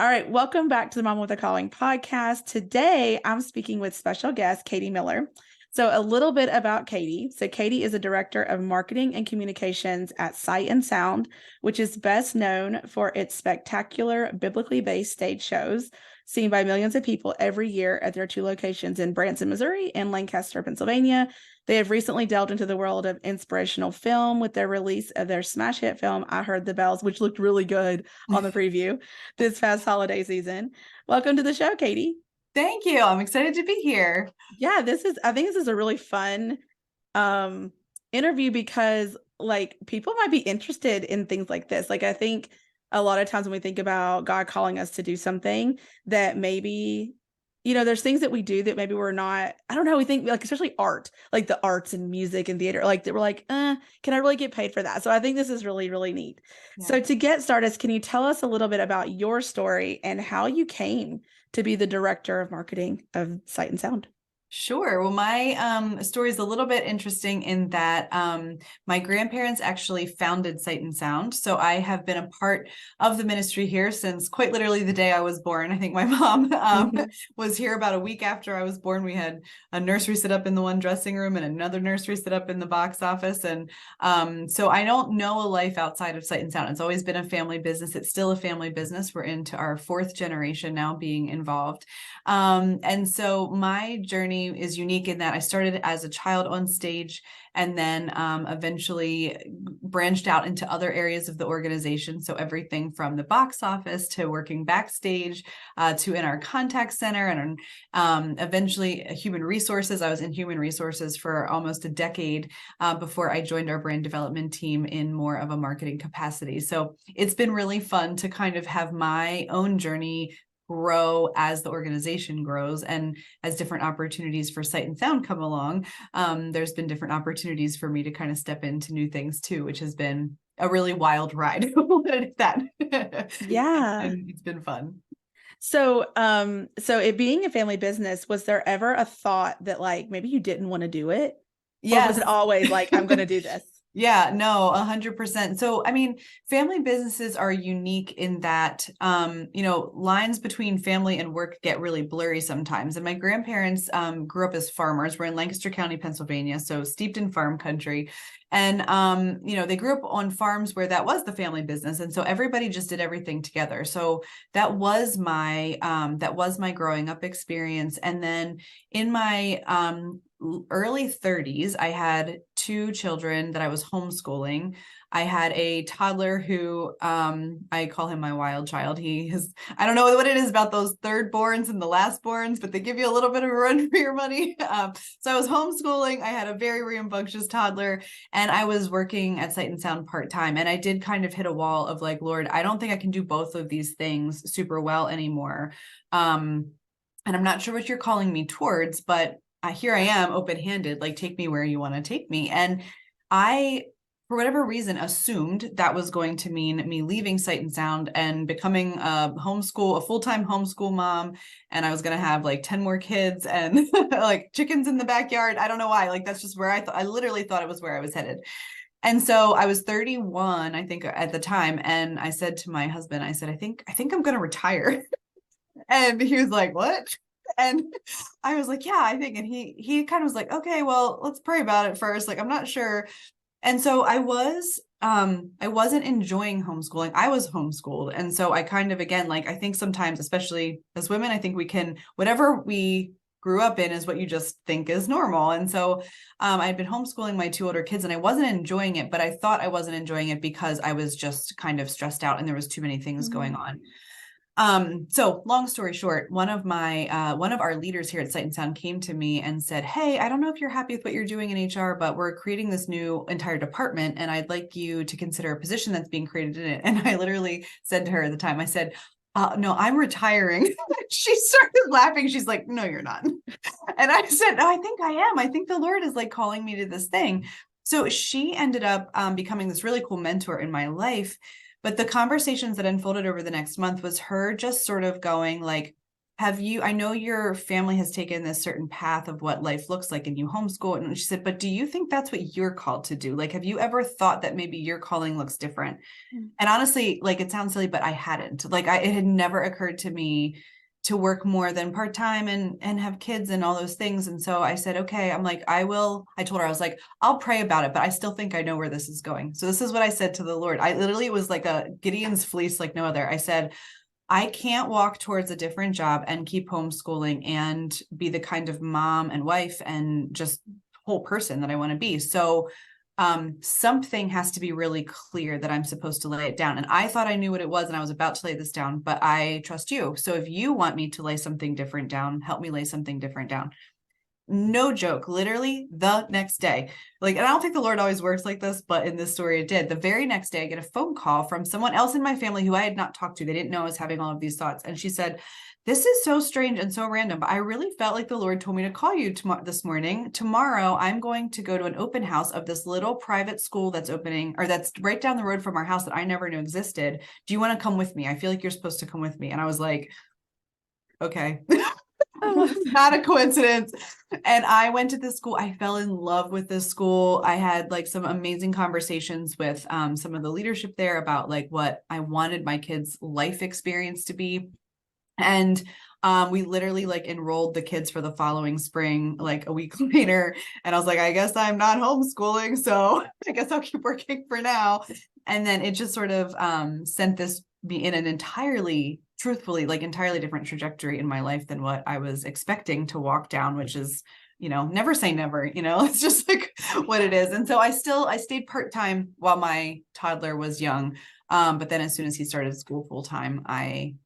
All right, welcome back to the Mom with a Calling podcast. Today, I'm speaking with special guest Katie Miller. So, a little bit about Katie. So, Katie is a director of marketing and communications at Sight and Sound, which is best known for its spectacular, biblically based stage shows seen by millions of people every year at their two locations in Branson, Missouri, and Lancaster, Pennsylvania. They have recently delved into the world of inspirational film with their release of their smash hit film, I Heard the Bells, which looked really good on the preview this past holiday season. Welcome to the show, Katie. Thank you. I'm excited to be here. Yeah, I think this is a really fun interview because people might be interested in things like this. Like I think a lot of times when we think about God calling us to do something that maybe there's things that we do that maybe we're not, I don't know, we think like, especially art, like the arts and music and theater, like that we're like, can I really get paid for that? So I think this is really, really neat. Yeah. So to get started, can you tell us a little bit about your story and how you came to be the director of marketing of Sight and Sound? Sure. Well, my story is a little bit interesting in that my grandparents actually founded Sight and Sound. So I have been a part of the ministry here since quite literally the day I was born. I think my mom was here about a week after I was born. We had a nursery set up in the one dressing room and another nursery set up in the box office. And so I don't know a life outside of Sight and Sound. It's always been a family business. It's still a family business. We're into our fourth generation now being involved. And so my journey is unique in that I started as a child on stage and then eventually branched out into other areas of the organization. So everything from the box office to working backstage to in our contact center and eventually human resources. I was in human resources for almost a decade before I joined our brand development team in more of a marketing capacity. So it's been really fun to kind of have my own journey grow as the organization grows, and as different opportunities for Sight and Sound come along, there's been different opportunities for me to kind of step into new things too, which has been a really wild ride. Yeah. And it's been fun. So it being a family business, was there ever a thought that like maybe you didn't want to do it? Or was it Yes. always like, I'm going to do this? Yeah, no, 100%. So, I mean, family businesses are unique in that, lines between family and work get really blurry sometimes. And my grandparents grew up as farmers. We're in Lancaster County, Pennsylvania, so steeped in farm country. And, they grew up on farms where that was the family business. And so everybody just did everything together. So that was my growing up experience. And then in my early 30s, I had two children that I was homeschooling. I had a toddler who I call him my wild child. I don't know what it is about those third borns and the last borns, but they give you a little bit of a run for your money. So I was homeschooling. I had a very rambunctious toddler, and I was working at Sight and Sound part-time. And I did kind of hit a wall of like, Lord, I don't think I can do both of these things super well anymore. And I'm not sure what you're calling me towards, but here I am open-handed, like, take me where you want to take me. And I, for whatever reason, assumed that was going to mean me leaving Sight and Sound and becoming a full-time homeschool mom. And I was going to have like 10 more kids and like chickens in the backyard. I don't know why. Like, that's just where I literally thought it was where I was headed. And so I was 31, I think, at the time. And I said to my husband, I said, I think I'm going to retire. And he was like, what? And I was like, yeah, I think. And he kind of was like, okay, well, let's pray about it first. Like, I'm not sure. And so I wasn't enjoying homeschooling. I was homeschooled. And so I kind of, again, like, I think sometimes, especially as women, I think we can, whatever we grew up in is what you just think is normal. And so I'd been homeschooling my two older kids and I wasn't enjoying it, but I thought I wasn't enjoying it because I was just kind of stressed out and there was too many things going on. So long story short, one of our leaders here at Sight and Sound came to me and said, hey, I don't know if you're happy with what you're doing in HR, but we're creating this new entire department and I'd like you to consider a position that's being created in it. And I literally said to her at the time, I said, no, I'm retiring. She started laughing. She's like, no, you're not. And I said, no, I think I am. I think the Lord is like calling me to this thing. So she ended up becoming this really cool mentor in my life. But the conversations that unfolded over the next month was her just sort of going like, I know your family has taken this certain path of what life looks like and you homeschool. And she said, but do you think that's what you're called to do? Like, have you ever thought that maybe your calling looks different? Mm. And honestly, like, it sounds silly, but I hadn't. Like, it had never occurred to me to work more than part-time and have kids and all those things. And so I said, okay, I'm like, I told her, I was like, I'll pray about it, but I still think I know where this is going. So this is what I said to the Lord. I literally, it was like a Gideon's fleece like no other. I said, I can't walk towards a different job and keep homeschooling and be the kind of mom and wife and just whole person that I want to be. So something has to be really clear that I'm supposed to lay it down. And I thought I knew what it was and I was about to lay this down, but I trust you. So if you want me to lay something different down, help me lay something different down. No joke, literally the next day. Like, and I don't think the Lord always works like this, but in this story it did. The very next day, I get a phone call from someone else in my family who I had not talked to. They didn't know I was having all of these thoughts. And she said, this is so strange and so random, but I really felt like the Lord told me to call you this morning. Tomorrow, I'm going to go to an open house of this little private school that's opening, or that's right down the road from our house that I never knew existed. Do you want to come with me? I feel like you're supposed to come with me. And I was like, okay. Not a coincidence. And I went to this school. I fell in love with this school. I had like some amazing conversations with some of the leadership there about like what I wanted my kids' life experience to be. And we literally like enrolled the kids for the following spring, like a week later. And I was like, I guess I'm not homeschooling. So I guess I'll keep working for now. And then it just sort of sent me in an entirely, truthfully, like entirely different trajectory in my life than what I was expecting to walk down, which is, never say never, it's just like what it is. And so I stayed part-time while my toddler was young. But then as soon as he started school full time, I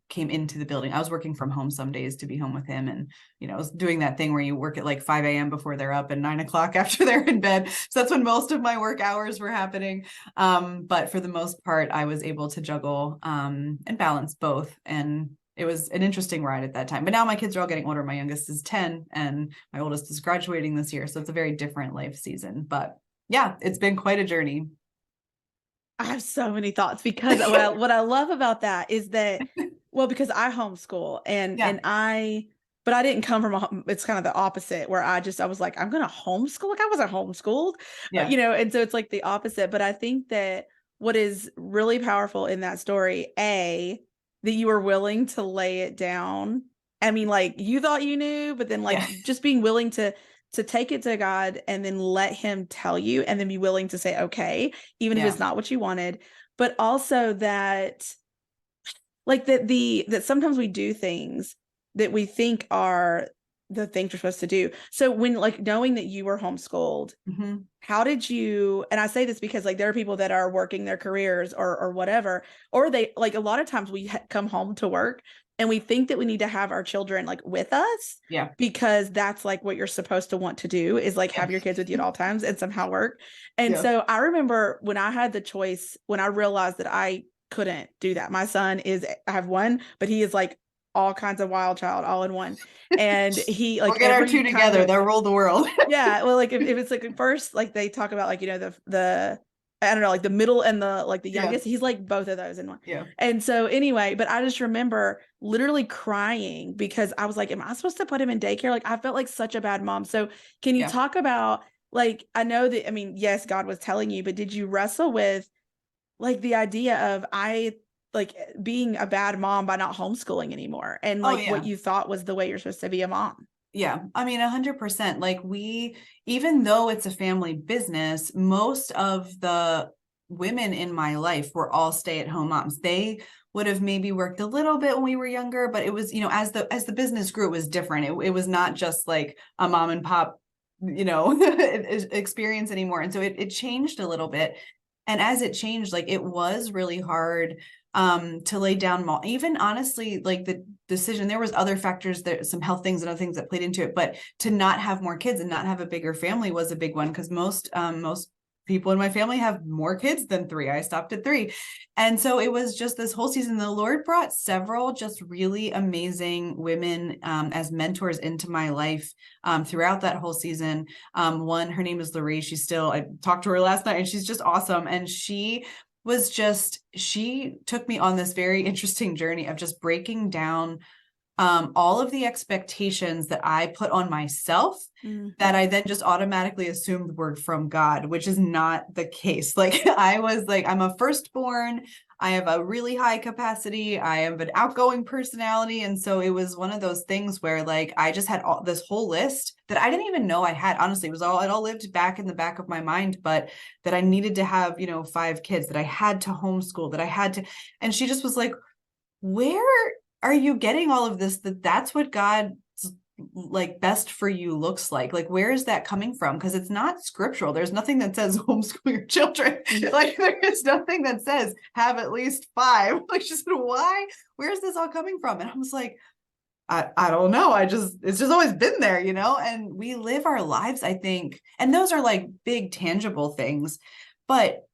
came into the building. I was working from home some days to be home with him. And, I was doing that thing where you work at like 5 a.m. before they're up and 9 o'clock after they're in bed. So that's when most of my work hours were happening. But for the most part, I was able to juggle and balance both. And it was an interesting ride at that time. But now my kids are all getting older. My youngest is 10 and my oldest is graduating this year. So it's a very different life season. But yeah, it's been quite a journey. I have so many thoughts because what I love about that is that, well, because I homeschool and but I didn't come from it's kind of the opposite where I was like, I'm going to homeschool. Like I wasn't homeschooled, and so it's like the opposite. But I think that what is really powerful in that story, that you were willing to lay it down. I mean, like you thought you knew, but then just being willing to take it to God and then let him tell you and then be willing to say, okay, even if it's not what you wanted, but also that like that sometimes we do things that we think are the things we're supposed to do. So when like knowing that you were homeschooled, how did you, and I say this because like there are people that are working their careers or whatever, or they like a lot of times we come home to work and we think that we need to have our children like with us because that's like what you're supposed to want to do is like have your kids with you at all times and somehow work. And so I remember when I had the choice, when I realized that I couldn't do that. My son I have one, but he is like all kinds of wild child all in one. And he like we'll get our two together, they'll rule the world. Yeah. Well, like if it's like first, like they talk about like, the I don't know, like the middle and the like the youngest, he's like both of those in one. Yeah. And so anyway, but I just remember literally crying because I was like, am I supposed to put him in daycare? Like I felt like such a bad mom. So can you talk about like, I know that, I mean, yes, God was telling you, but did you wrestle with like the idea of like being a bad mom by not homeschooling anymore and like what you thought was the way you're supposed to be a mom? Yeah. I mean, 100%. Like even though it's a family business, most of the women in my life were all stay-at-home moms. They would have maybe worked a little bit when we were younger, but it was, as the business grew, it was different. It was not just like a mom and pop, experience anymore. And so it changed a little bit. And as it changed, like it was really hard to lay down even honestly, like the decision, there was other factors, there some health things and other things that played into it, but to not have more kids and not have a bigger family was a big one because most people in my family have more kids than 3. I stopped at 3. And so it was just this whole season. The Lord brought several just really amazing women as mentors into my life throughout that whole season. One, her name is Lorraine. I talked to her last night and she's just awesome. And she took me on this very interesting journey of just breaking down all of the expectations that I put on myself that I then just automatically assumed were from God, which is not the case. Like I was like, I'm a firstborn. I have a really high capacity. I have an outgoing personality. And so it was one of those things where like, I just had this whole list that I didn't even know I had. Honestly, it all lived back in the back of my mind, but that I needed to have, 5 kids, that I had to homeschool, that I had to, and she just was like, where are you getting all of this, that's what God like best for you looks like where is that coming from? Because it's not scriptural. There's nothing that says homeschool your children. Like there is nothing that says have at least 5. Like she said, why, where's this all coming from? And I was like, I don't know. It's just always been there, and we live our lives, I think, and those are like big tangible things, but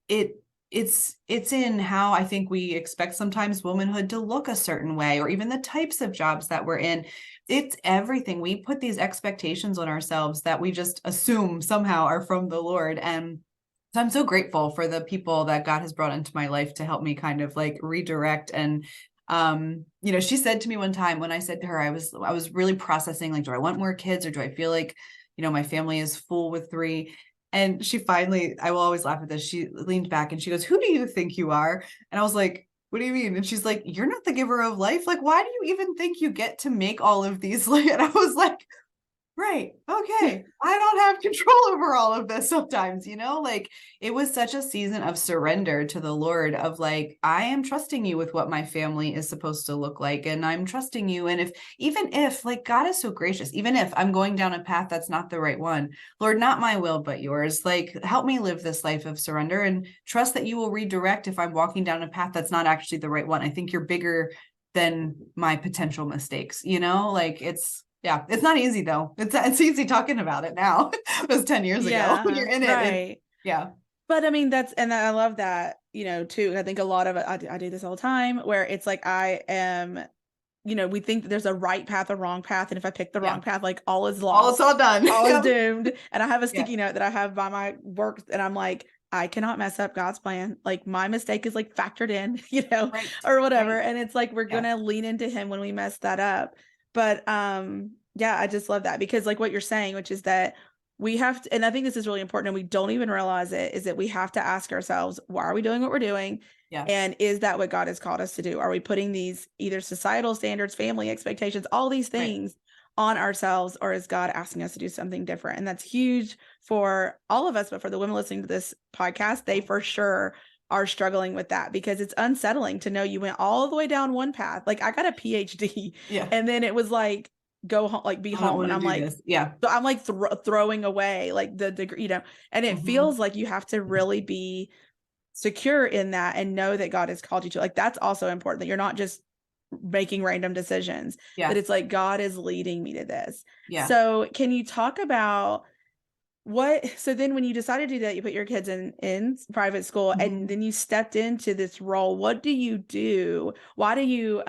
it's in how I think we expect sometimes womanhood to look a certain way, or even the types of jobs that we're in. It's everything. We put these expectations on ourselves that we just assume somehow are from the Lord. And so I'm so grateful for the people that God has brought into my life to help me kind of like redirect. And she said to me one time when I said to her, I was really processing, like, do I want more kids, or do I feel like, my family is full with 3? And she finally, I will always laugh at this, she leaned back and she goes, who do you think you are? And I was like, what do you mean? And she's like, you're not the giver of life. Like, why do you even think you get to make all of these? Like, and I was like, right. Okay. I don't have control over all of this sometimes, like it was such a season of surrender to the Lord, of like, I am trusting you with what my family is supposed to look like. And I'm trusting you. And even if like, God is so gracious, even if I'm going down a path that's not the right one, Lord, not my will, but yours, like, help me live this life of surrender and trust that you will redirect if I'm walking down a path that's not actually the right one. I think you're bigger than my potential mistakes, like yeah, it's not easy though. It's easy talking about it now. It was 10 years ago. When you're in it. Right. Yeah. But I mean, and I love that, too. I think a lot of it, I do this all the time, where it's like, I am, we think that there's a right path, a wrong path. And if I pick the wrong path, like all is lost. It's all done. All is doomed. And I have a sticky note that I have by my work, and I'm like, I cannot mess up God's plan. Like my mistake is like factored in, Right. or whatever. Right. And it's like, we're going to lean into him when we mess that up. But, yeah, I just love that, because like what you're saying, which is that we have to, and I think this is really important, and we don't even realize it, is that we have to ask ourselves, why are we doing what we're doing? Yeah. And is that what God has called us to do? Are we putting these either societal standards, family expectations, all these things on ourselves, or is God asking us to do something different? And that's huge for all of us, but for the women listening to this podcast, they for sure are struggling with that, because it's unsettling to know you went all the way down one path. Like I got a PhD, and then it was like, go home, like be home. And I'm like, so I'm like throwing away like the degree, and it feels like you have to really be secure in that and know that God has called you to, like, that's also important, that you're not just making random decisions, that it's like, God is leading me to this. So can you talk about so then when you decided to do that, you put your kids in private school, and then you stepped into this role, what do you do? Why do you,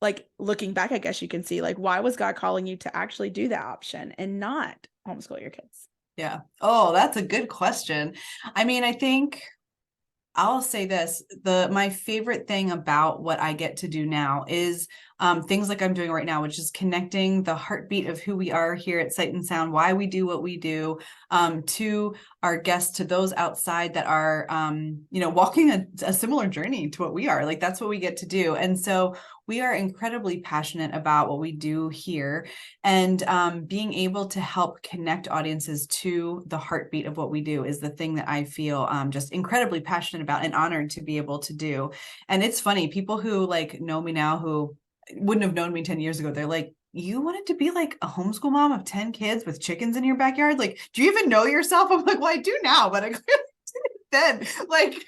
like looking back, I guess you can see, like, why was God calling you to actually do that option and not homeschool your kids? Yeah. Oh, that's a good question. I mean, I think I'll say this, my favorite thing about what I get to do now is things like I'm doing right now, which is connecting the heartbeat of who we are here at Sight and Sound, why we do what we do, to our guests, to those outside that are, walking a similar journey to what we are. Like, that's what we get to do. And so we are incredibly passionate about what we do here, and being able to help connect audiences to the heartbeat of what we do is the thing that I feel just incredibly passionate about and honored to be able to do. And it's funny, people who like know me now, who wouldn't have known me 10 years ago, they're like, you wanted to be like a homeschool mom of 10 kids with chickens in your backyard? Like, do you even know yourself? I'm like, well, I do now, but I clearly didn't then. Like,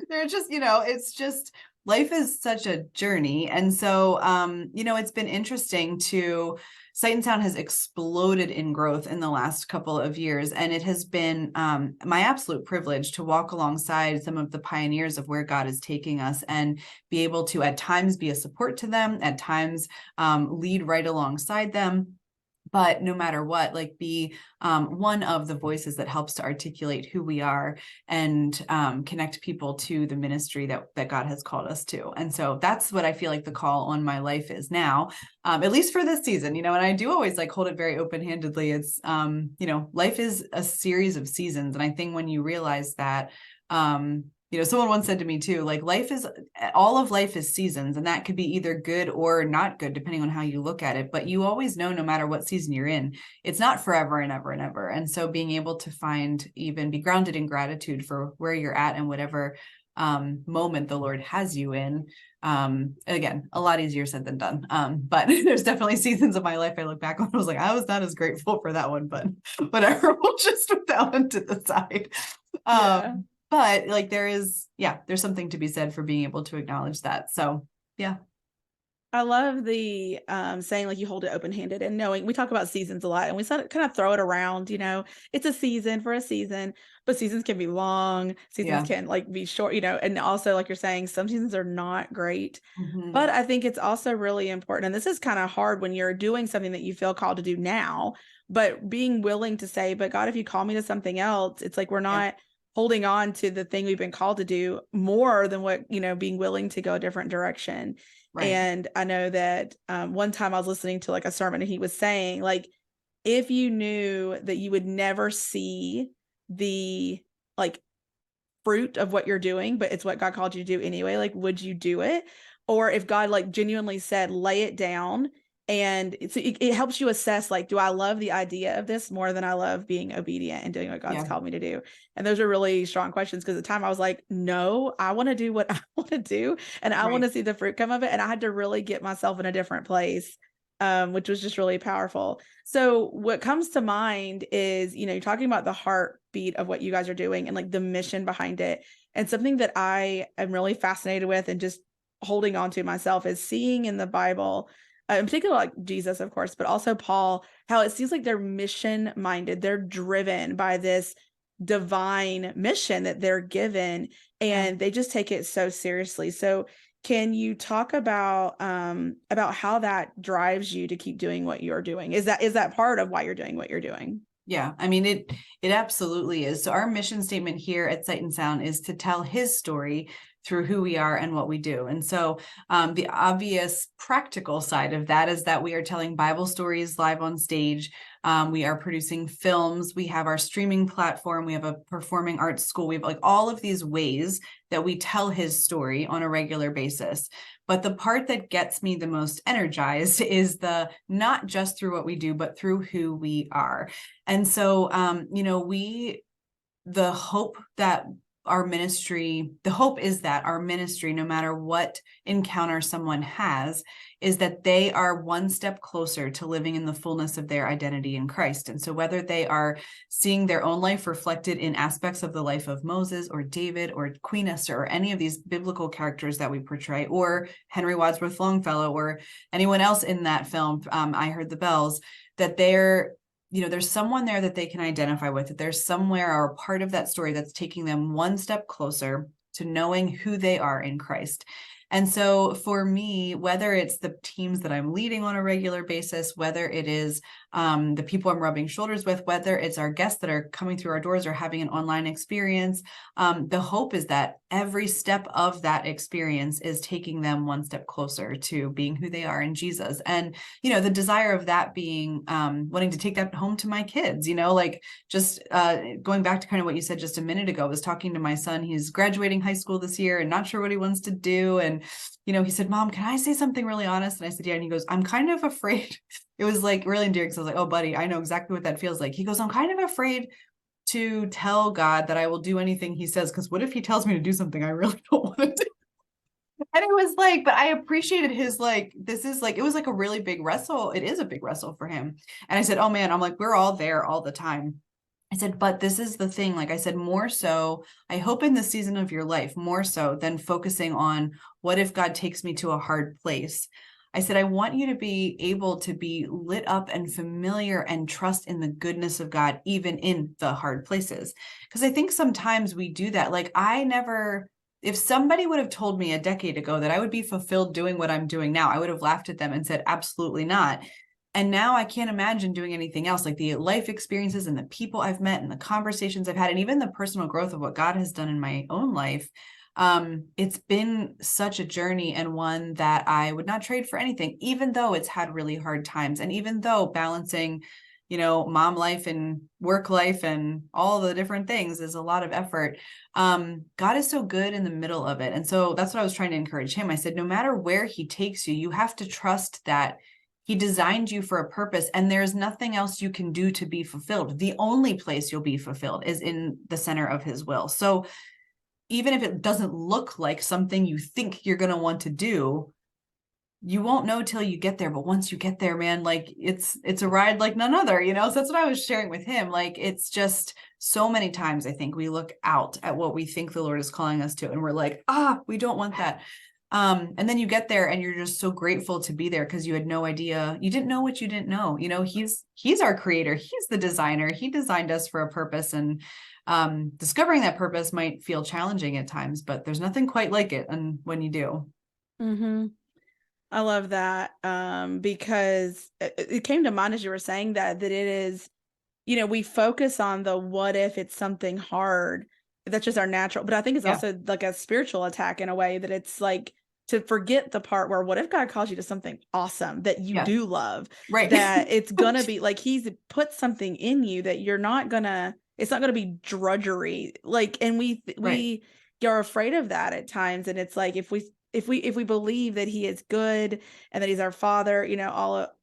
they're just, it's just, life is such a journey. And so, it's been interesting to, Sight and Sound has exploded in growth in the last couple of years. And it has been my absolute privilege to walk alongside some of the pioneers of where God is taking us, and be able to at times be a support to them, at times lead right alongside them. but no matter what, like be one of the voices that helps to articulate who we are and connect people to the ministry that God has called us to. And so that's what I feel like the call on my life is now, at least for this season, and I do always like hold it very open-handedly. It's, life is a series of seasons. And I think when you realize that, someone once said to me too, like all of life is seasons, and that could be either good or not good, depending on how you look at it. But you always know, no matter what season you're in, it's not forever and ever and ever. And so being able to be grounded in gratitude for where you're at and whatever moment the Lord has you in. Again, a lot easier said than done. But there's definitely seasons of my life I look back on, I was like, I was not as grateful for that one, but whatever, we'll just put that one to the side. Yeah. But like there's something to be said for being able to acknowledge that. So yeah. I love the saying like you hold it open-handed, and knowing we talk about seasons a lot, and we kind of throw it around, it's a season for a season, but seasons can be long, seasons can like be short, and also like you're saying, some seasons are not great. Mm-hmm. But I think it's also really important, and this is kind of hard when you're doing something that you feel called to do now, but being willing to say, but God, if you call me to something else, it's like we're not holding on to the thing we've been called to do more than what, being willing to go a different direction. Right. And I know that one time I was listening to like a sermon, and he was saying, like, if you knew that you would never see the like fruit of what you're doing, but it's what God called you to do anyway, like, would you do it? Or if God like genuinely said, lay it down, and it helps you assess, like, do I love the idea of this more than I love being obedient and doing what God's called me to do? And those are really strong questions, because at the time I was like, no, I want to do what I want to do, and I want to see the fruit come of it. And I had to really get myself in a different place, which was just really powerful. So what comes to mind is, you're talking about the heartbeat of what you guys are doing and like the mission behind it. And something that I am really fascinated with and just holding on to myself is seeing in the Bible, in particular, like Jesus, of course, but also Paul, how it seems like they're mission minded. They're driven by this divine mission that they're given, and they just take it so seriously. So can you talk about how that drives you to keep doing what you're doing? Is that part of why you're doing what you're doing? Yeah, I mean, it absolutely is. So our mission statement here at Sight and Sound is to tell his story through who we are and what we do. And so the obvious practical side of that is that we are telling Bible stories live on stage. We are producing films. We have our streaming platform. We have a performing arts school. We have like all of these ways that we tell his story on a regular basis. But the part that gets me the most energized is not just through what we do, but through who we are. And so, the hope is that our ministry, no matter what encounter someone has, is that they are one step closer to living in the fullness of their identity in Christ. And so whether they are seeing their own life reflected in aspects of the life of Moses or David or Queen Esther or any of these biblical characters that we portray, or Henry Wadsworth Longfellow or anyone else in that film, I Heard the Bells, that there's someone there that they can identify with, that there's somewhere or a part of that story that's taking them one step closer to knowing who they are in Christ. And so for me, whether it's the teams that I'm leading on a regular basis, whether it is the people I'm rubbing shoulders with, whether it's our guests that are coming through our doors or having an online experience, the hope is that every step of that experience is taking them one step closer to being who they are in Jesus. And, the desire of that being wanting to take that home to my kids, like just going back to kind of what you said just a minute ago, I was talking to my son. He's graduating high school this year and not sure what he wants to do. And he said, Mom, can I say something really honest? And I said, yeah. And he goes, I'm kind of afraid. It was like really endearing, because I was like, oh, buddy, I know exactly what that feels like. He goes, I'm kind of afraid to tell God that I will do anything he says, because what if he tells me to do something I really don't want to do? And it was like, but I appreciated his it was like a really big wrestle. It is a big wrestle for him. And I said, oh man, I'm like, we're all there all the time. I said, but this is the thing, like I said, more so, I hope in the season of your life, more so than focusing on what if God takes me to a hard place. I said, I want you to be able to be lit up and familiar and trust in the goodness of God, even in the hard places. Because I think sometimes we do that. Like if somebody would have told me a decade ago that I would be fulfilled doing what I'm doing now, I would have laughed at them and said, absolutely not. And now I can't imagine doing anything else. Like the life experiences and the people I've met and the conversations I've had, and even the personal growth of what God has done in my own life. It's been such a journey, and one that I would not trade for anything, even though it's had really hard times. And even though balancing, mom life and work life and all the different things is a lot of effort. God is so good in the middle of it. And so that's what I was trying to encourage him. I said, no matter where he takes you, you have to trust that he designed you for a purpose, and there's nothing else you can do to be fulfilled. The only place you'll be fulfilled is in the center of his will. So even if it doesn't look like something you think you're going to want to do, you won't know till you get there. But once you get there, man, like it's a ride like none other, So that's what I was sharing with him. Like, it's just so many times I think we look out at what we think the Lord is calling us to, and we're like, we don't want that. And then you get there and you're just so grateful to be there because you had no idea. You didn't know what you didn't know. He's our creator. He's the designer. He designed us for a purpose, and discovering that purpose might feel challenging at times, but there's nothing quite like it. And when you do. Mm-hmm. I love that, because it came to mind as you were saying that it is, we focus on the what if it's something hard. That's just our natural, but I think it's Yeah. also like a spiritual attack in a way, that it's like to forget the part where what if God calls you to something awesome that you Yeah. do love, Right. that it's gonna be like he's put something in you that it's not gonna be drudgery. Like, and we Right. are afraid of that at times, and it's like if we believe that he is good and that he's our father,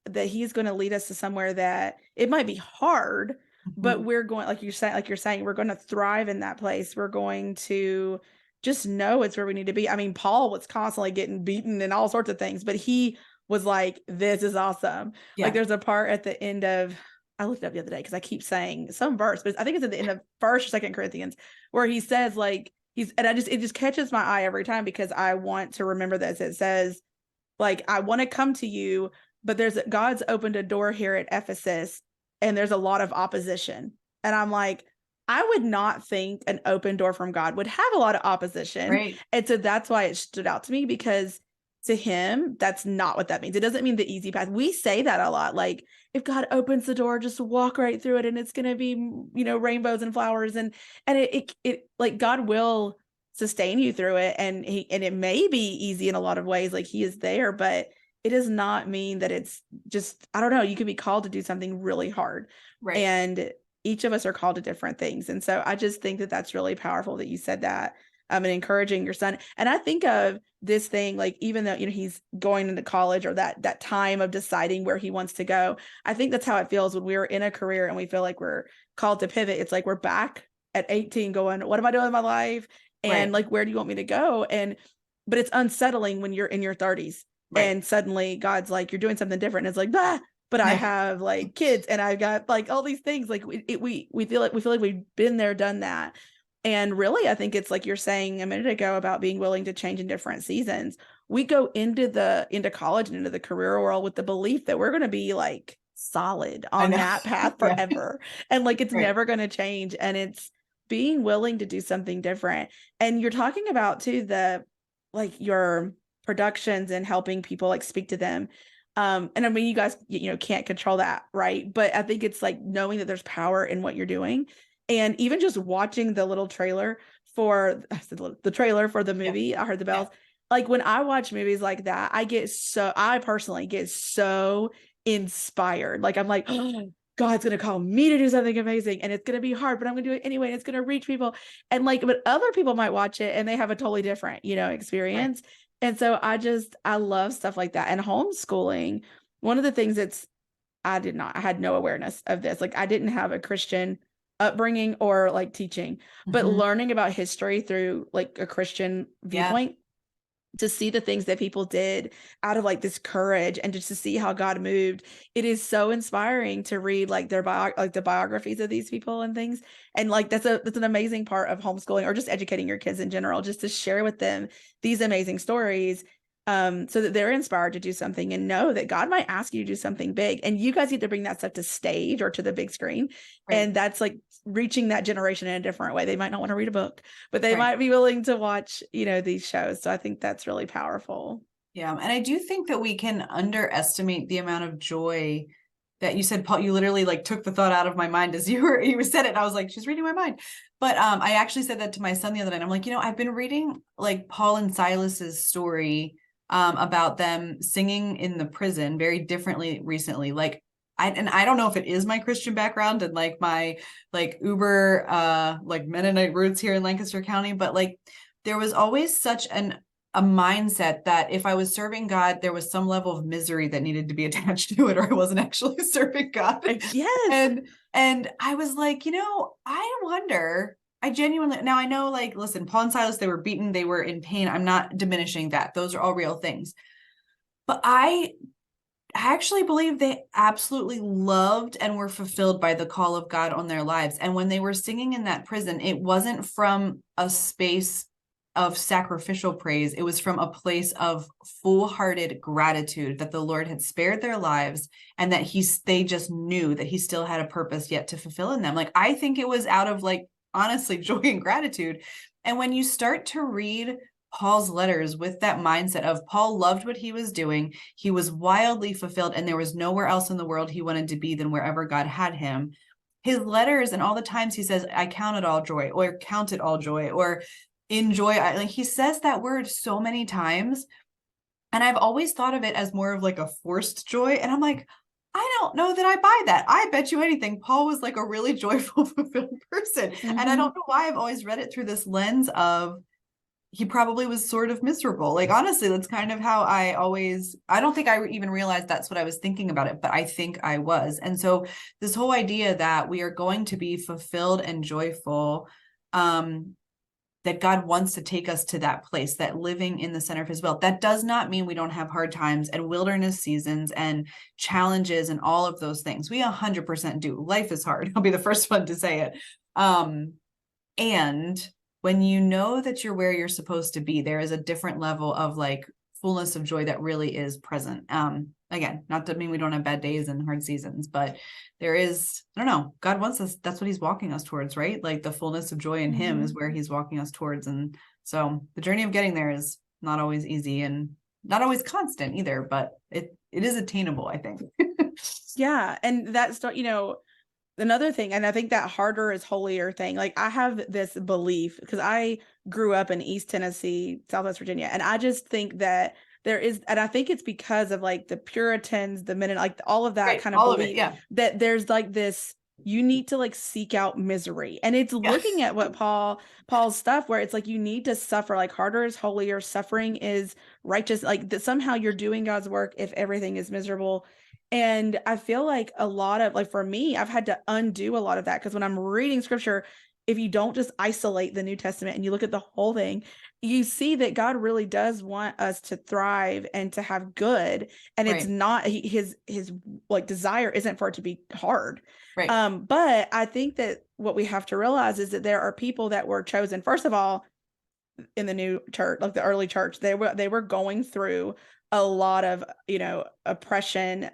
that he's going to lead us to somewhere that it might be hard, but Mhm. we're going, like you're saying, we're going to thrive in that place. We're going to just know it's where we need to be. I mean, Paul was constantly getting beaten and all sorts of things, but he was like, this is awesome. Like, Yeah. there's a part at the end of, I looked it up the other day because I keep saying some verse, but I think it's at the end of First or Second Corinthians, where he says, like, it just catches my eye every time because I want to remember this. It says, like, I want to come to you, but God's opened a door here at Ephesus and there's a lot of opposition. And I'm like, I would not think an open door from God would have a lot of opposition. Right. And so that's why it stood out to me, because to him, that's not what that means. It doesn't mean the easy path. We say that a lot. Like, if God opens the door, just walk right through it and it's going to be, rainbows and flowers. And it like God will sustain you through it. And it may be easy in a lot of ways. Like, he is there, but it does not mean that it's just, I don't know, you could be called to do something really hard. Right. And each of us are called to different things. And so I just think that that's really powerful that you said that, and encouraging your son. And I think of this thing, like, even though, he's going into college, or that time of deciding where he wants to go. I think that's how it feels when we're in a career and we feel like we're called to pivot. It's like we're back at 18 going, what am I doing with my life? And Right. like, where do you want me to go? But it's unsettling when you're in your 30s Right. and suddenly God's like, you're doing something different. And it's like, bah, but I Yeah. have like kids and I've got like all these things. Like, we feel like we've been there, done that. And really, I think it's like you're saying a minute ago about being willing to change in different seasons. We go into college and into the career world with the belief that we're going to be like solid I on know. that path Yeah. forever. And like, it's Right. never going to change. And it's being willing to do something different. And you're talking about too, like your productions and helping people like speak to them. And I mean, you guys, can't control that, right? But I think it's like knowing that there's power in what you're doing. And even just watching the little trailer for the trailer for the Yeah. movie, I Heard the Yeah. Bells. Like, when I watch movies like that, I personally get so inspired. Like, I'm like, oh, God's going to call me to do something amazing and it's going to be hard, but I'm going to do it anyway. And it's going to reach people. And like, but other people might watch it and they have a totally different, Right. experience. And so I love stuff like that. And homeschooling, one of the things I had no awareness of this. Like, I didn't have a Christian upbringing or like teaching, but Mhm. learning about history through like a Christian Yeah. viewpoint, to see the things that people did out of like this courage and just to see how God moved. It is so inspiring to read like like the biographies of these people and things. And like, that's an amazing part of homeschooling, or just educating your kids in general, just to share with them these amazing stories, so that they're inspired to do something and know that God might ask you to do something big. And you guys get to bring that stuff to stage or to the big screen. Right. And that's like reaching that generation in a different way. They might not want to read a book, but they Right. might be willing to watch, these shows. So I think that's really powerful. Yeah. And I do think that we can underestimate the amount of joy that you said, Paul, you literally like took the thought out of my mind as you said it. And I was like, she's reading my mind. But I actually said that to my son the other night. I'm like, I've been reading like Paul and Silas's story about them singing in the prison very differently recently. Like I don't know if it is my Christian background and like my like uber like Mennonite roots here in Lancaster County, but like there was always such a mindset that if I was serving God, there was some level of misery that needed to be attached to it, or I wasn't actually serving God. Yes. And I was like, I wonder. I genuinely, now I know, like, listen, Paul and Silas, they were beaten, they were in pain. I'm not diminishing that. Those are all real things. But I actually believe they absolutely loved and were fulfilled by the call of God on their lives. And when they were singing in that prison, it wasn't from a space of sacrificial praise. It was from a place of full-hearted gratitude that the Lord had spared their lives and that they just knew that he still had a purpose yet to fulfill in them. Like, I think it was out of like, honestly, joy and gratitude. And when you start to read Paul's letters with that mindset of Paul loved what he was doing, he was wildly fulfilled, and there was nowhere else in the world he wanted to be than wherever God had him. His letters and all the times he says, I count it all joy, or count it all joy, or enjoy. Like he says that word so many times. And I've always thought of it as more of like a forced joy. And I'm like, I don't know that I buy that. I bet you anything, Paul was like a really joyful, fulfilled person. And I don't know why I've always read it through this lens of he probably was sort of miserable. Like, honestly, that's kind of how I don't think I even realized that's what I was thinking about it, but I think I was. And so this whole idea that we are going to be fulfilled and joyful, that God wants to take us to that place, that living in the center of his will, that does not mean we don't have hard times and wilderness seasons and challenges and all of those things. We 100% do. Life is hard. I'll be the first one to say it. And when you know that you're where you're supposed to be, there is a different level of like fullness of joy that really is present. Again, not to mean we don't have bad days and hard seasons, but there is, I don't know, God wants us, that's what he's walking us towards, right? Like the fullness of joy in him is where he's walking us towards. And so the journey of getting there is not always easy and not always constant either, but it is attainable, I think. Yeah. And that's, another thing, and I think that harder is holier thing. Like I have this belief because I grew up in East Tennessee, Southwest Virginia, and I just think that there is, and I think it's because of like the Puritans, the Mennonite, like all of that Right, kind of all belief of it, yeah. that there's like this, you need to like seek out misery. And it's looking at what Paul's stuff where it's like you need to suffer, like harder is holier, suffering is righteous, like that somehow you're doing God's work if everything is miserable. And I feel like a lot of, like for me, I've had to undo a lot of that because when I'm reading scripture, if you don't just isolate the New Testament and you look at the whole thing, you see that God really does want us to thrive and to have good. And it's Right. not his like desire isn't for it to be hard. Right. But I think that what we have to realize is that there are people that were chosen, first of all, in the new church, like the early church, they were going through a lot of oppression,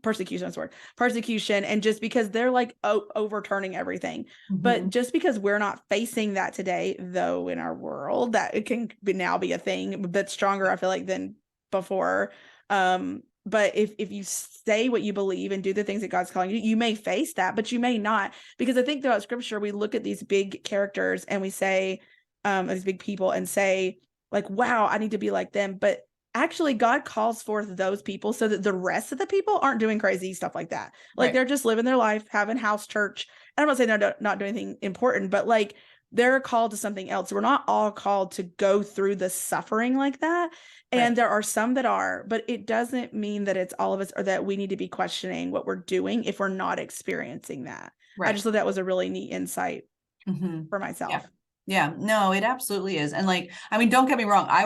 persecution, and just because they're like overturning everything. But just because we're not facing that today, though, in our world, that it can now be a thing that's stronger, I feel like, than before. But if you say what you believe and do the things that God's calling you, you may face that, but you may not, because I think throughout scripture we look at these big characters and we say these big people and say like, wow, I need to be like them. But actually God calls forth those people so that the rest of the people aren't doing crazy stuff like that. Like they're just living their life, having house church. And I'm not saying they're not doing anything important, but like they're called to something else. We're not all called to go through the suffering like that. And there are some that are, but it doesn't mean that it's all of us or that we need to be questioning what we're doing if we're not experiencing that. I just thought that was a really neat insight for myself. Yeah, no, it absolutely is. And like, I mean, don't get me wrong. I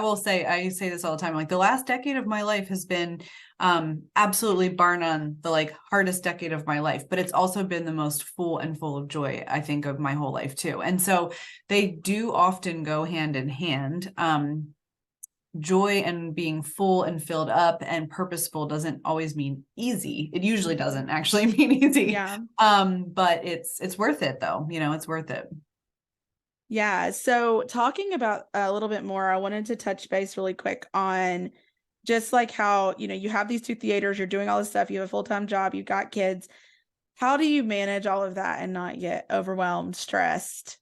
say this all the time. Like the last decade of my life has been absolutely bar none the like hardest decade of my life, but it's also been the most full of joy, I think, of my whole life too. And so they do often go hand in hand. Joy and being full and filled up and purposeful doesn't always mean easy. It usually doesn't actually mean easy. Yeah. But it's worth it though. It's worth it. Yeah. So talking about a little bit more, I wanted to touch base really quick on just like how, you have these two theaters, you're doing all this stuff, you have a full-time job, you've got kids. How do you manage all of that and not get overwhelmed, stressed,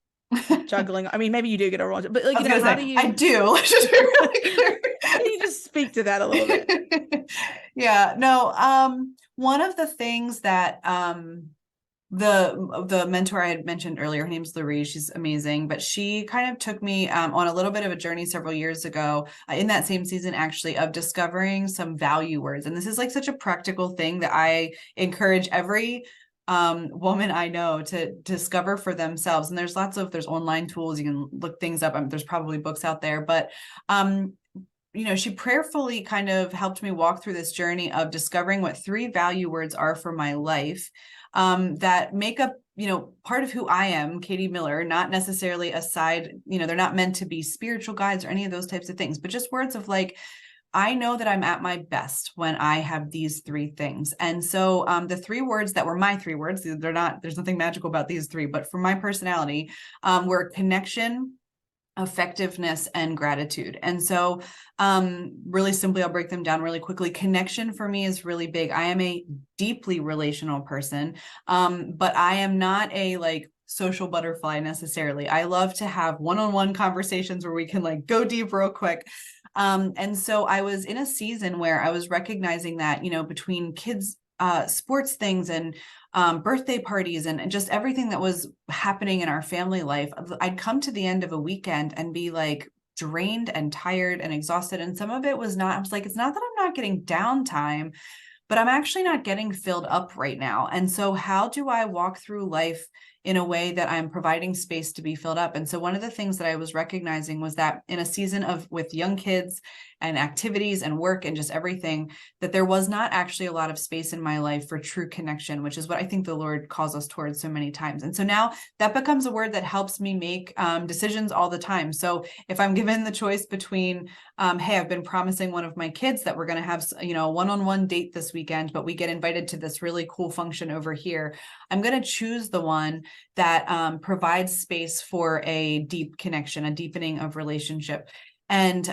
juggling? I mean, maybe you do get overwhelmed, but like, I was how gonna do say, I you, do. Let's just be really clear. can you just speak to that a little bit? Yeah, no, one of the things that the mentor I had mentioned earlier, her name's Laree, she's amazing, but she kind of took me on a little bit of a journey several years ago, in that same season actually, of discovering some value words. And this is like such a practical thing that I encourage every woman I know to discover for themselves. And there's online tools, you can look things up. There's probably books out there, but she prayerfully kind of helped me walk through this journey of discovering what 3 value words are for my life, that make up, part of who I am, Katie Miller, not necessarily aside, they're not meant to be spiritual guides or any of those types of things, but just words of like, I know that I'm at my best when I have these 3 things. And so the 3 words that were my 3 words, there's nothing magical about these 3, but for my personality, were connection, effectiveness, and gratitude. And so really simply, I'll break them down really quickly. Connection for me is really big. I am a deeply relational person, but I am not a like social butterfly necessarily. I love to have one-on-one conversations where we can like go deep real quick. And so I was in a season where I was recognizing that, between kids, sports things and birthday parties and just everything that was happening in our family life, I'd come to the end of a weekend and be like drained and tired and exhausted. And some of it was not, I was like, it's not that I'm not getting downtime, but I'm actually not getting filled up right now. And so how do I walk through life in a way that I'm providing space to be filled up? And so one of the things that I was recognizing was that in a season with young kids and activities and work and just everything, that there was not actually a lot of space in my life for true connection, which is what I think the Lord calls us towards so many times. And so now that becomes a word that helps me make decisions all the time. So if I'm given the choice between, hey, I've been promising one of my kids that we're going to have, a one-on-one date this weekend, but we get invited to this really cool function over here, I'm going to choose the one that provides space for a deep connection, a deepening of relationship. And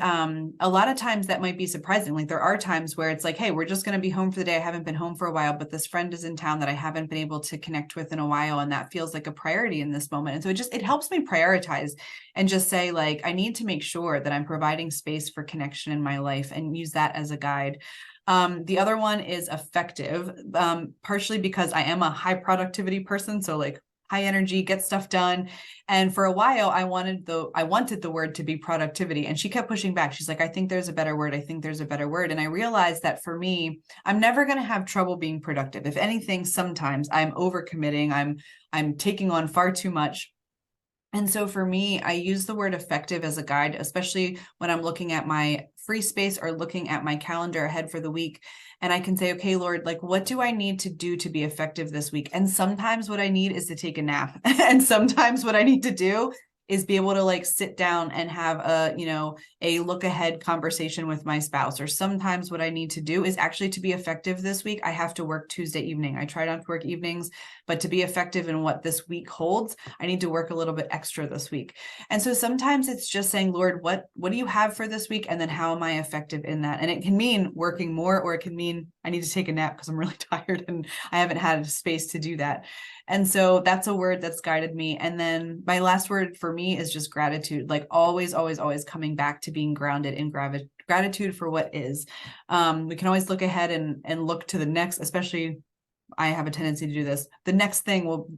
a lot of times that might be surprising. Like there are times where it's like, hey, we're just going to be home for the day. I haven't been home for a while, but this friend is in town that I haven't been able to connect with in a while. And that feels like a priority in this moment. And so it helps me prioritize and just say like, I need to make sure that I'm providing space for connection in my life and use that as a guide. The other one is effective, partially because I am a high productivity person. So like high energy, get stuff done. And for a while, I wanted the word to be productivity. And she kept pushing back. She's like, I think there's a better word. I think there's a better word. And I realized that for me, I'm never going to have trouble being productive. If anything, sometimes I'm overcommitting. I'm taking on far too much. And so for me, I use the word effective as a guide, especially when I'm looking at my free space or looking at my calendar ahead for the week. And I can say, okay, Lord, like, what do I need to do to be effective this week? And sometimes what I need is to take a nap. And sometimes what I need to do is be able to like sit down and have a look ahead conversation with my spouse. Or sometimes what I need to do is actually to be effective this week, I have to work Tuesday evening. I try not to work evenings, but to be effective in what this week holds, I need to work a little bit extra this week. And so sometimes it's just saying, Lord, what do you have for this week? And then how am I effective in that? And it can mean working more, or it can mean I need to take a nap because I'm really tired and I haven't had space to do that. And so that's a word that's guided me. And then my last word for me is just gratitude, like always, always, always coming back to being grounded in gratitude for what is. We can always look ahead and look to the next, especially I have a tendency to do this. The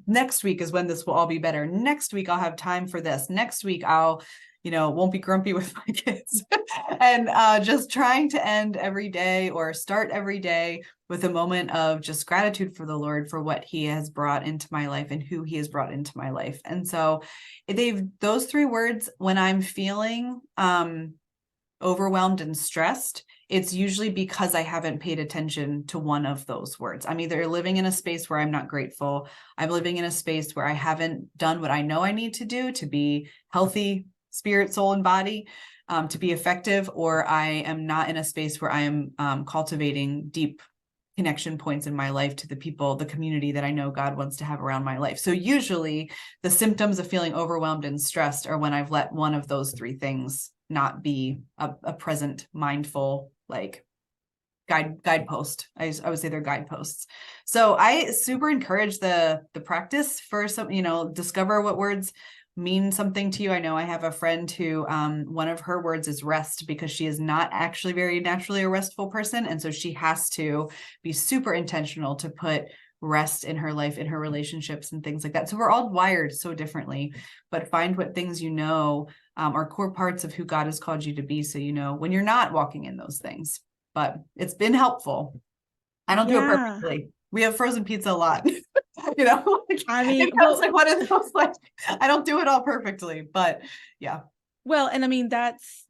next week is when this will all be better. Next week, I'll have time for this. Next week, I'll won't be grumpy with my kids. And just trying to end every day or start every day with a moment of just gratitude for the Lord for what he has brought into my life and who he has brought into my life. And so those 3 words, when I'm feeling overwhelmed and stressed, it's usually because I haven't paid attention to one of those words. I'm either living in a space where I'm not grateful. I'm living in a space where I haven't done what I know I need to do to be healthy, spirit, soul, and body, to be effective, or I am not in a space where I am cultivating deep connection points in my life to the people, the community that I know God wants to have around my life. So usually the symptoms of feeling overwhelmed and stressed are when I've let one of those 3 things not be a present, mindful, like guidepost. I would say they're guideposts. So I super encourage the practice for some, discover what words mean something to you. I know I have a friend who one of her words is rest, because she is not actually very naturally a restful person. And so she has to be super intentional to put rest in her life, in her relationships and things like that. So we're all wired so differently, but find what things are core parts of who God has called you to be, so when you're not walking in those things. But it's been helpful. I don't do it Yeah. perfectly. We have frozen pizza a lot. I mean, it sounds like one of those, like, I don't do it all perfectly, but yeah. well, and I mean, that's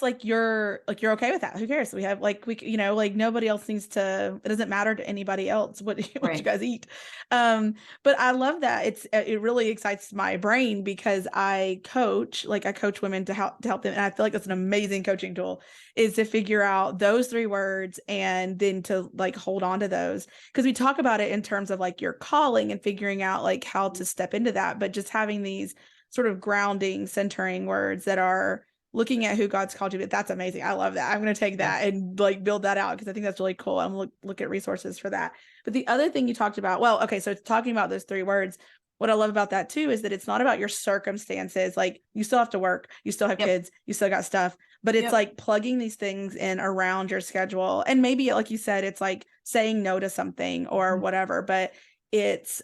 like you're okay with that. Who cares? We have like like nobody else needs to. It doesn't matter to anybody else what you Right. guys eat. But I love that. It really excites my brain because I coach women to help them, and I feel like that's an amazing coaching tool, is to figure out those 3 words and then to like hold on to those, because we talk about it in terms of like your calling and figuring out like how to step into that, but just having these sort of grounding, centering words that are looking at who God's called you to. That's amazing. I love that. I'm going to take that and like build that out, because I think that's really cool. I'm look at resources for that. But the other thing you talked about, well, okay, so it's talking about those 3 words. What I love about that too is that it's not about your circumstances. Like you still have to work, you still have kids, you still got stuff, but it's like plugging these things in around your schedule. And maybe, like you said, it's like saying no to something or whatever, but it's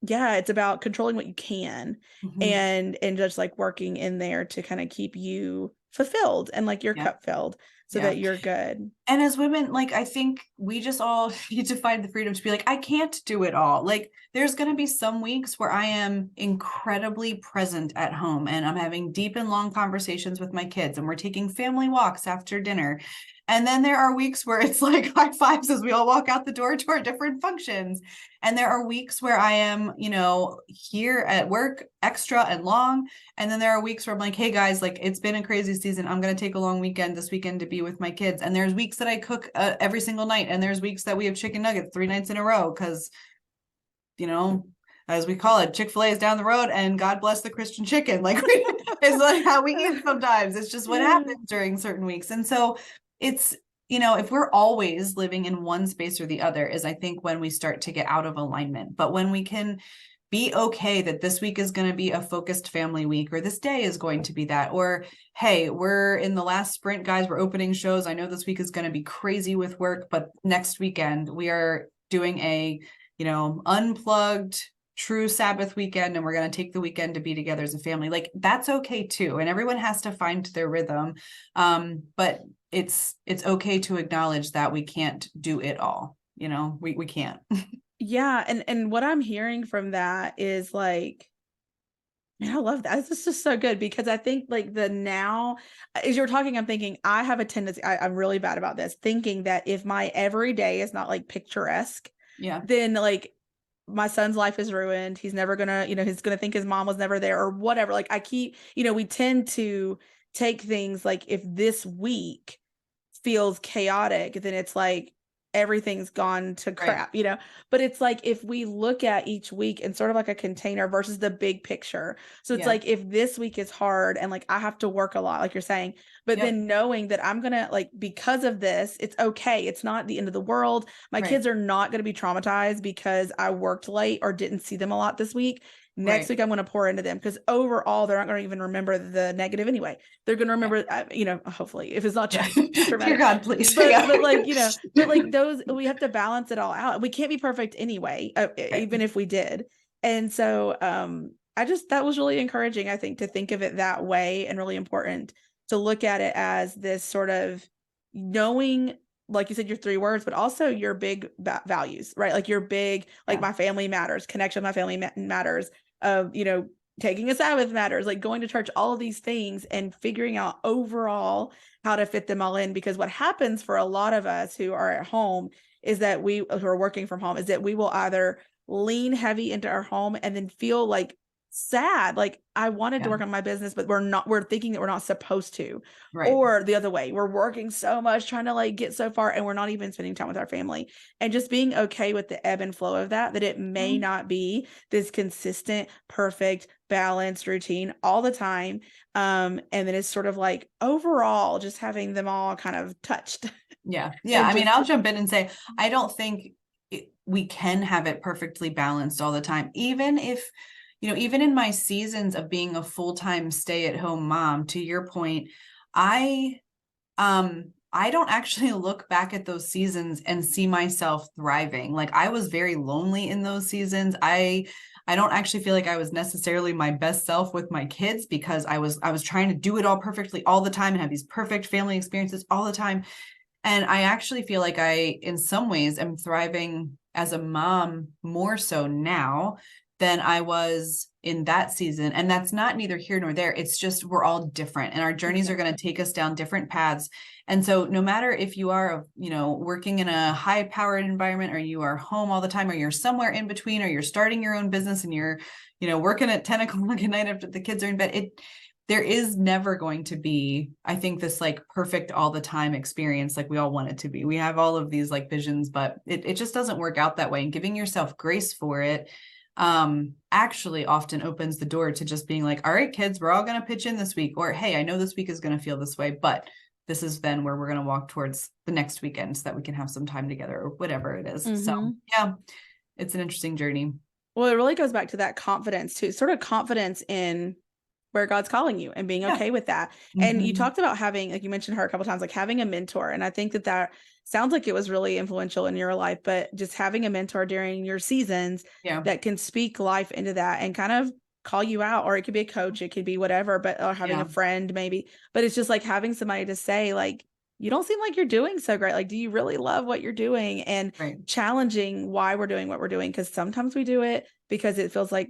yeah, it's about controlling what you can and just like working in there to kind of keep you fulfilled and like your cup filled so that you're good. And as women, like, I think we just all need to find the freedom to be like, I can't do it all. Like, there's going to be some weeks where I am incredibly present at home and I'm having deep and long conversations with my kids and we're taking family walks after dinner. And then there are weeks where it's like high fives as we all walk out the door to our different functions. And there are weeks where I am, here at work extra and long. And then there are weeks where I'm like, hey guys, like, it's been a crazy season. I'm going to take a long weekend this weekend to be with my kids. And there's weeks that I cook every single night. And there's weeks that we have chicken nuggets 3 nights in a row because, as we call it, Chick-fil-A is down the road and God bless the Christian chicken. Like, it's like how we eat sometimes. It's just what happens during certain weeks. And so it's, if we're always living in one space or the other is, I think, when we start to get out of alignment. But when we can be okay that this week is going to be a focused family week, or this day is going to be that, or, hey, we're in the last sprint, guys, we're opening shows. I know this week is going to be crazy with work, but next weekend we are doing a, unplugged true Sabbath weekend, and we're going to take the weekend to be together as a family. Like, that's okay too. And everyone has to find their rhythm. But it's okay to acknowledge that we can't do it all. We can't. Yeah. And what I'm hearing from that is like, man, I love that. This is just so good, because I think like now, as you're talking, I'm thinking I have a tendency, I'm really bad about this, thinking that if my everyday is not like picturesque, then like my son's life is ruined. He's never gonna, he's gonna think his mom was never there or whatever. Like I keep, we tend to take things like, if this week feels chaotic, then it's like everything's gone to crap, but it's like, if we look at each week in sort of like a container versus the big picture. So it's like, if this week is hard and like I have to work a lot, like you're saying, but then knowing that I'm gonna, like, because of this, it's okay. It's not the end of the world. My kids are not going to be traumatized because I worked late or didn't see them a lot this week. Next week, I'm going to pour into them, because overall, they're not going to even remember the negative anyway. They're going to remember, hopefully, if it's not just Dear God, please. But like, but like those, we have to balance it all out. We can't be perfect anyway, even if we did. And so, that was really encouraging, I think, to think of it that way, and really important to look at it as this sort of knowing, like you said, your 3 words, but also your big values, right? Like your big, like my family matters, connection with my family matters, taking a Sabbath matters, like going to church, all of these things, and figuring out overall how to fit them all in. Because what happens for a lot of us who are at home is that who are working from home, is that we will either lean heavy into our home and then feel like sad, like I wanted to work on my business, but we're thinking that we're not supposed to, or the other way, we're working so much trying to like get so far and we're not even spending time with our family. And just being okay with the ebb and flow of that it may not be this consistent, perfect, balanced routine all the time. And then it's sort of like overall just having them all kind of touched. Yeah. And I mean, just I'll jump in and say, I don't think we can have it perfectly balanced all the time. Even if, even in my seasons of being a full-time stay-at-home mom, to your point, I don't actually look back at those seasons and see myself thriving. Like, I was very lonely in those seasons. I don't actually feel like I was necessarily my best self with my kids because I was trying to do it all perfectly all the time and have these perfect family experiences all the time. And I actually feel like I, in some ways, am thriving as a mom more so now than I was in that season. And that's not neither here nor there. It's just we're all different and our journeys are going to take us down different paths. And so no matter if you are, working in a high powered environment, or you are home all the time, or you're somewhere in between, or you're starting your own business and you're, working at 10 o'clock at night after the kids are in bed, there is never going to be, I think, this like perfect all the time experience like we all want it to be. We have all of these like visions, but it just doesn't work out that way. And giving yourself grace for it actually often opens the door to just being like, all right, kids, we're all going to pitch in this week. Or, hey, I know this week is going to feel this way, but this is then where we're going to walk towards the next weekend so that we can have some time together or whatever it is. So yeah, it's an interesting journey. Well, it really goes back to that confidence too, sort of confidence in where God's calling you and being okay with that. And you talked about having, like you mentioned her a couple times, like having a mentor. And I think that sounds like it was really influential in your life, but just having a mentor during your seasons that can speak life into that and kind of call you out, or it could be a coach, it could be whatever, but or having a friend maybe, but it's just like having somebody to say like, you don't seem like you're doing so great. Like, do you really love what you're doing? And challenging why we're doing what we're doing. Cause sometimes we do it because it feels like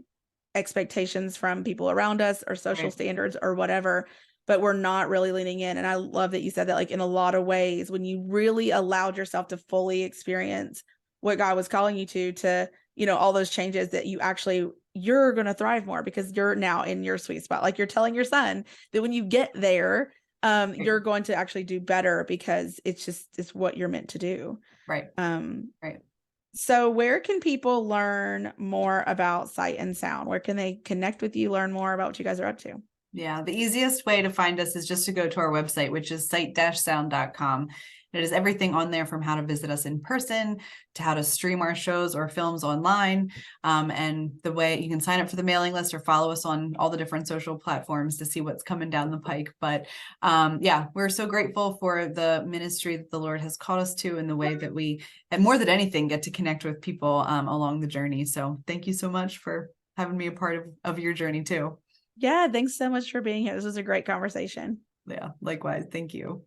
expectations from people around us or social standards or whatever, but we're not really leaning in. And I love that you said that, like in a lot of ways, when you really allowed yourself to fully experience what God was calling you to, all those changes, that you're going to thrive more because you're now in your sweet spot. Like you're telling your son that when you get there, you're going to actually do better because it's what you're meant to do. Right. So where can people learn more about Sight and Sound? Where can they connect with you, learn more about what you guys are up to? Yeah, the easiest way to find us is just to go to our website, which is sight-sound.com. It is everything on there, from how to visit us in person to how to stream our shows or films online. And the way you can sign up for the mailing list or follow us on all the different social platforms to see what's coming down the pike. But we're so grateful for the ministry that the Lord has called us to, and the way that we, and more than anything, get to connect with people along the journey. So thank you so much for having me a part of your journey too. Yeah, thanks so much for being here. This was a great conversation. Yeah, likewise. Thank you.